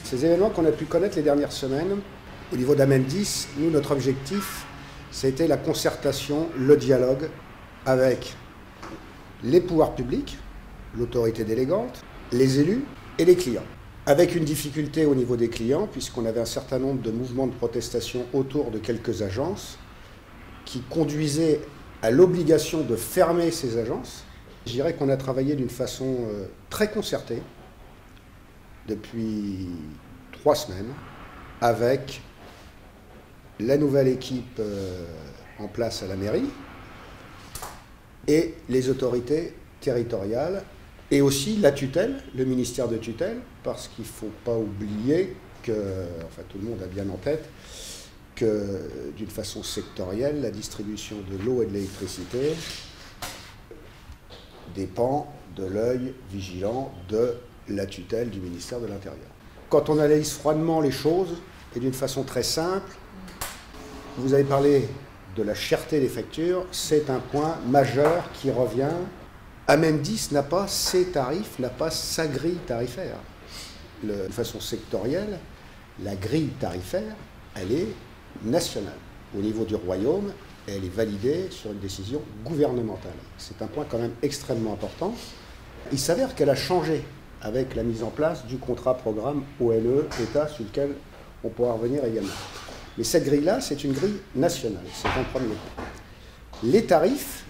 Ces événements qu'on a pu connaître les dernières semaines, au niveau d'Amendis, nous, notre objectif, c'était la concertation, le dialogue avec les pouvoirs publics, l'autorité délégante, les élus et les clients. Avec une difficulté au niveau des clients, puisqu'on avait un certain nombre de mouvements de protestation autour de quelques agences qui conduisaient à l'obligation de fermer ces agences. Je dirais qu'on a travaillé d'une façon très concertée depuis 3 semaines avec la nouvelle équipe en place à la mairie et les autorités territoriales et aussi la tutelle, le ministère de tutelle, parce qu'il ne faut pas oublier que, enfin tout le monde a bien en tête, que d'une façon sectorielle, la distribution de l'eau et de l'électricité dépend de l'œil vigilant de la tutelle du ministère de l'Intérieur. Quand on analyse froidement les choses, et d'une façon très simple, vous avez parlé de la cherté des factures, c'est un point majeur qui revient. Amendis n'a pas ses tarifs, n'a pas sa grille tarifaire. De façon sectorielle, la grille tarifaire, elle est nationale. Au niveau du royaume, elle est validée sur une décision gouvernementale. C'est un point quand même extrêmement important. Il s'avère qu'elle a changé avec la mise en place du contrat programme ONE, État, sur lequel on pourra revenir également. Mais cette grille-là, c'est une grille nationale, c'est un premier point. Les tarifs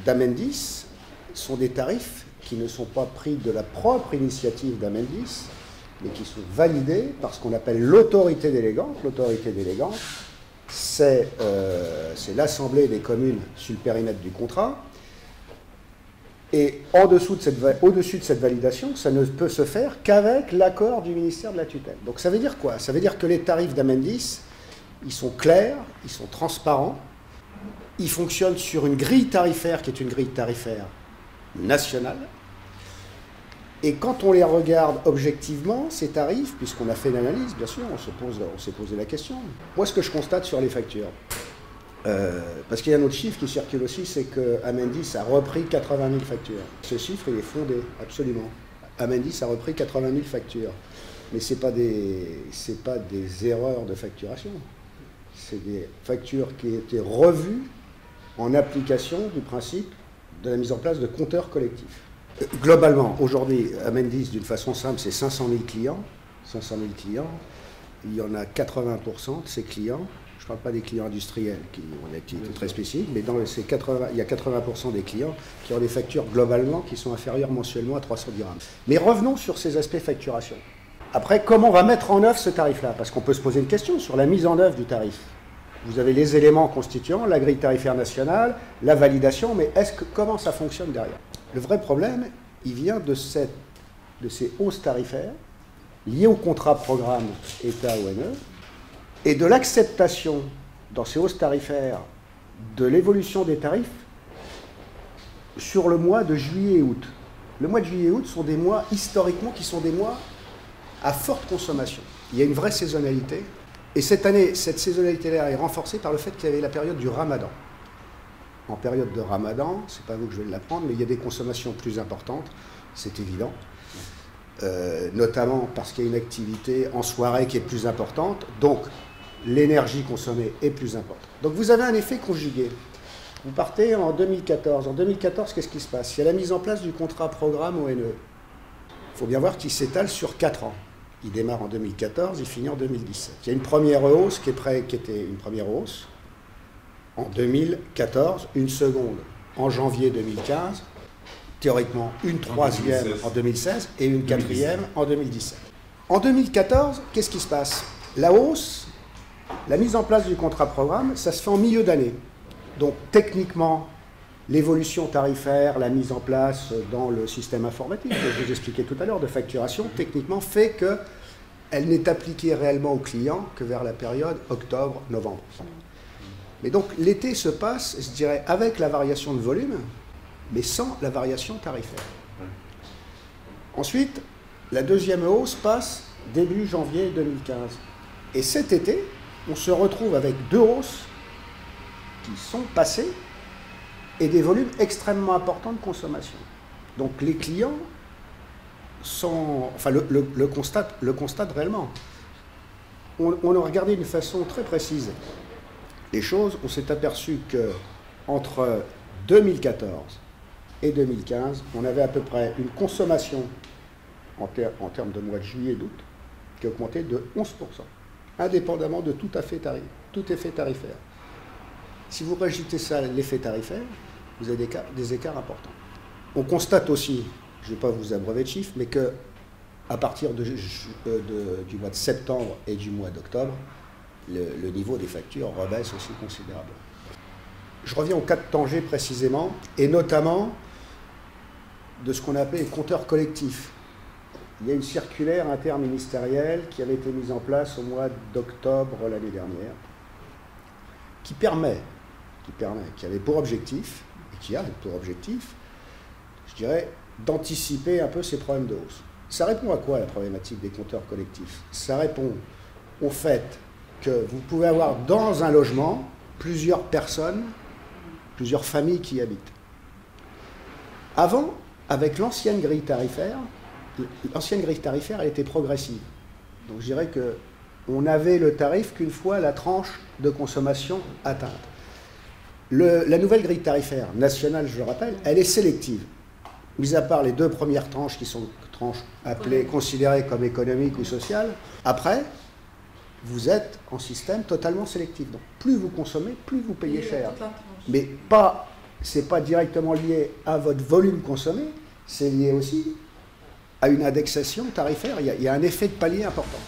d'Amendis sont des tarifs qui ne sont pas pris de la propre initiative d'Amendis, mais qui sont validés par ce qu'on appelle l'autorité délégante. L'autorité délégante, c'est l'Assemblée des communes sur le périmètre du contrat. Et au-dessus de cette validation, ça ne peut se faire qu'avec l'accord du ministère de la tutelle. Donc ça veut dire quoi? Ça veut dire que les tarifs d'Amendis, ils sont clairs, ils sont transparents, ils fonctionnent sur une grille tarifaire qui est une grille tarifaire nationale. Et quand on les regarde objectivement, ces tarifs, puisqu'on a fait l'analyse, bien sûr, on s'est posé la question. Moi, ce que je constate sur les factures, parce qu'il y a un autre chiffre qui circule aussi, c'est qu'Amendis a repris 80 000 factures. Ce chiffre, il est fondé, absolument. Amendis a repris 80 000 factures. Mais ce n'est pas des erreurs de facturation. C'est des factures qui étaient revues en application du principe de la mise en place de compteurs collectifs. Globalement, aujourd'hui, Amendis, d'une façon simple, c'est 500 000 clients. 500 000 clients. Il y en a 80% de ces clients. Je ne parle pas des clients industriels qui ont une activité très spécifique, mais il y a 80% des clients qui ont des factures globalement qui sont inférieures mensuellement à 300 dirhams. Mais revenons sur ces aspects facturation. Après, comment on va mettre en œuvre ce tarif-là? Parce qu'on peut se poser une question sur la mise en œuvre du tarif. Vous avez les éléments constituants, la grille tarifaire nationale, la validation, mais comment ça fonctionne derrière? Le vrai problème, il vient de ces hausses tarifaires liées au contrat programme État-ONE et de l'acceptation dans ces hausses tarifaires de l'évolution des tarifs sur le mois de juillet et août. Le mois de juillet et août sont des mois, historiquement, qui sont des mois à forte consommation. Il y a une vraie saisonnalité. Et cette année, cette saisonnalité-là est renforcée par le fait qu'il y avait la période du Ramadan. En période de Ramadan, c'est pas vous que je vais l'apprendre, mais il y a des consommations plus importantes, c'est évident. Notamment parce qu'il y a une activité en soirée qui est plus importante. Donc, l'énergie consommée est plus importante. Donc, vous avez un effet conjugué. Vous partez en 2014. En 2014, qu'est-ce qui se passe? Il y a la mise en place du contrat programme ONE. Il faut bien voir qu'il s'étale sur 4 ans. Il démarre en 2014, il finit en 2017. Il y a une première hausse qui était une première hausse en 2014, une seconde en janvier 2015, théoriquement une troisième en 2016 et une quatrième en 2017. En 2014, qu'est-ce qui se passe? La hausse, la mise en place du contrat programme, ça se fait en milieu d'année. Donc techniquement, l'évolution tarifaire, la mise en place dans le système informatique, que je vous expliquais tout à l'heure, de facturation, techniquement fait qu'elle n'est appliquée réellement aux clients que vers la période octobre-novembre. Mais donc l'été se passe, je dirais, avec la variation de volume, mais sans la variation tarifaire. Ensuite, la deuxième hausse passe début janvier 2015. Et cet été, on se retrouve avec 2 hausses qui sont passées et des volumes extrêmement importants de consommation. Donc les clients le constate réellement. On a regardé d'une façon très précise les choses. On s'est aperçu qu'entre 2014 et 2015, on avait à peu près une consommation en termes de mois de juillet et d'août qui a augmenté de 11%, indépendamment de tout effet tarifaire. Si vous rajoutez ça à l'effet tarifaire, vous avez des écarts importants. On constate aussi, je ne vais pas vous abreuver de chiffres, mais qu'à partir du mois de septembre et du mois d'octobre, le niveau des factures rebaisse aussi considérablement. Je reviens au cas de Tanger précisément, et notamment de ce qu'on appelle les compteurs collectifs. Il y a une circulaire interministérielle qui avait été mise en place au mois d'octobre l'année dernière, qui avait pour objectif, et qui a pour objectif, je dirais, d'anticiper un peu ces problèmes de hausse. Ça répond à quoi la problématique des compteurs collectifs? Ça répond au fait que vous pouvez avoir dans un logement plusieurs personnes, plusieurs familles qui y habitent. Avant, avec l'ancienne grille tarifaire, elle était progressive. Donc je dirais qu'on avait le tarif qu'une fois la tranche de consommation atteinte. La nouvelle grille tarifaire nationale, je le rappelle, elle est sélective. Mis à part les 2 premières tranches qui sont tranches considérées comme économiques ou sociales, après, vous êtes en système totalement sélectif. Donc plus vous consommez, plus vous payez cher. Mais c'est pas directement lié à votre volume consommé, c'est lié aussi à une indexation tarifaire. Il y a un effet de palier important.